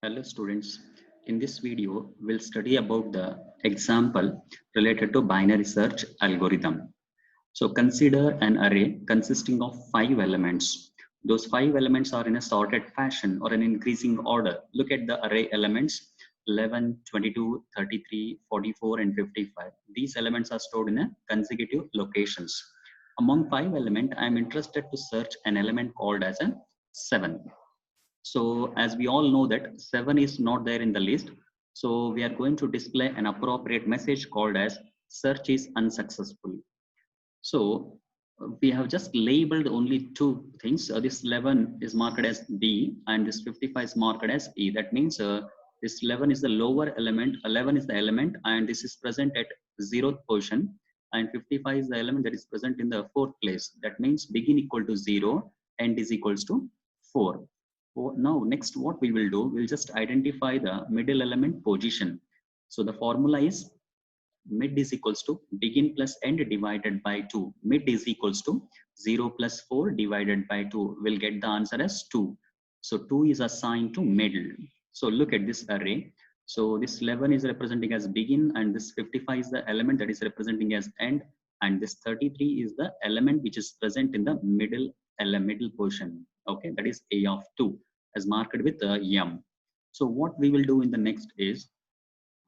Hello students, in this video we'll study about the example related to binary search algorithm. So consider an array consisting of 5 elements. Those 5 elements are in a sorted fashion or an increasing order. Look at the array elements 11, 22, 33, 44 and 55. These elements are stored in a consecutive locations. Among 5 elements, I am interested to search an element called as a 7. So as we all know that 7 is not there in the list. So we are going to display an appropriate message called as search is unsuccessful. So we have just labeled only two things. This 11 is marked as B and this 55 is marked as E. That means this 11 is the lower element, 11 is the element and this is present at 0th position and 55 is the element that is present in the 4th place. That means begin equal to 0, end is equals to 4. Now next what we will do, we'll just identify the middle element position. So the formula is mid is equals to begin plus end divided by 2. Mid is equals to 0 plus 4 divided by 2. We'll get the answer as 2. So 2 is assigned to middle. So look at this array. So this 11 is representing as begin and this 55 is the element that is representing as end and this 33 is the element which is present in the middle portion. Okay, that is A of 2 as marked with M. So what we will do in the next is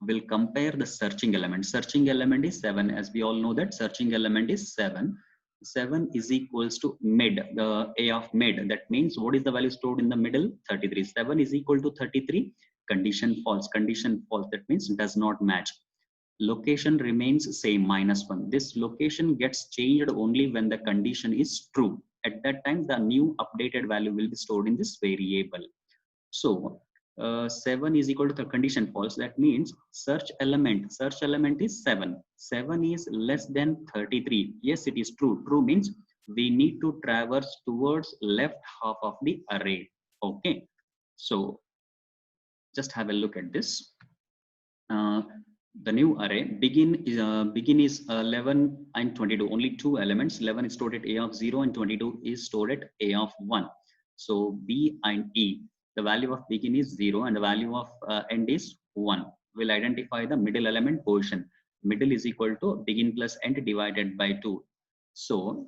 we'll compare the searching element. Searching element is 7. As we all know that searching element is 7. 7 is equals to mid, the A of mid. That means what is the value stored in the middle? 33. 7 is equal to 33. Condition false. Condition false. That means does not match. Location remains same, -1. This location gets changed only when the condition is true. At that time, the new updated value will be stored in this variable. So 7 is equal to the condition false. That means search element is 7. 7 is less than 33. Yes, it is true. True means we need to traverse towards left half of the array. Okay. So just have a look at this. The new array begin is 11 and 22, only two elements. 11 is stored at A of 0 and 22 is stored at A of 1. So B and E, the value of begin is 0 and the value of end is 1. We'll identify the middle element position. Middle is equal to begin plus end divided by 2. So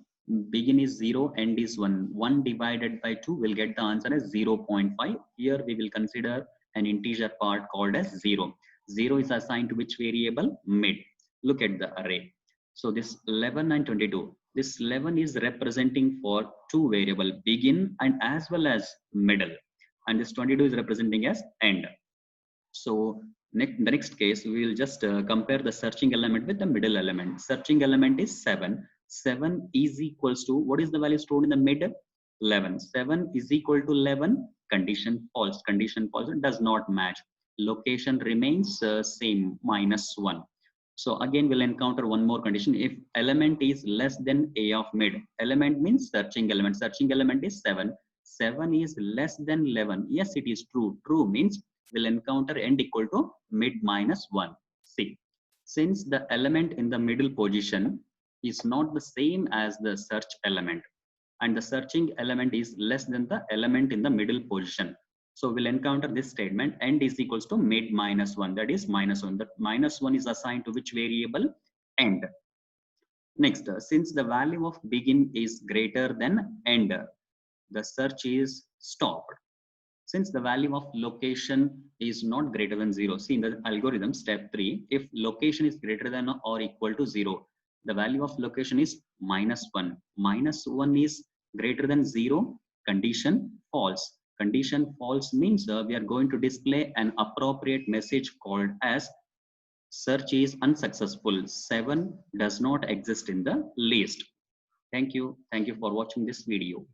begin is 0, end is 1. 1 divided by 2 will get the answer as 0.5. Here we will consider an integer part called as 0. 0 is assigned to which variable? Mid. Look at the array. So this 11 and 22. This 11 is representing for two variable, begin and as well as middle. And this 22 is representing as end. So the next case, we will just compare the searching element with the middle element. Searching element is 7. 7 is equals to, what is the value stored in the mid? 11. 7 is equal to 11. Condition false. Condition false. It does not match. Location remains same, -1. So again, we'll encounter one more condition. If element is less than A of mid, element means searching element. Searching element is 7. 7 is less than 11. Yes, it is true. True means we'll encounter end equal to mid -1. See, since the element in the middle position is not the same as the search element, and the searching element is less than the element in the middle position. So we'll encounter this statement, end is equals to mid -1, that is -1. That -1 is assigned to which variable? End. Next, since the value of begin is greater than end, the search is stopped. Since the value of location is not greater than 0, see in the algorithm step 3, if location is greater than or equal to 0, the value of location is -1. -1 is greater than 0, condition false. Condition false means we are going to display an appropriate message called as search is unsuccessful. 7 does not exist in the list. Thank you. Thank you for watching this video.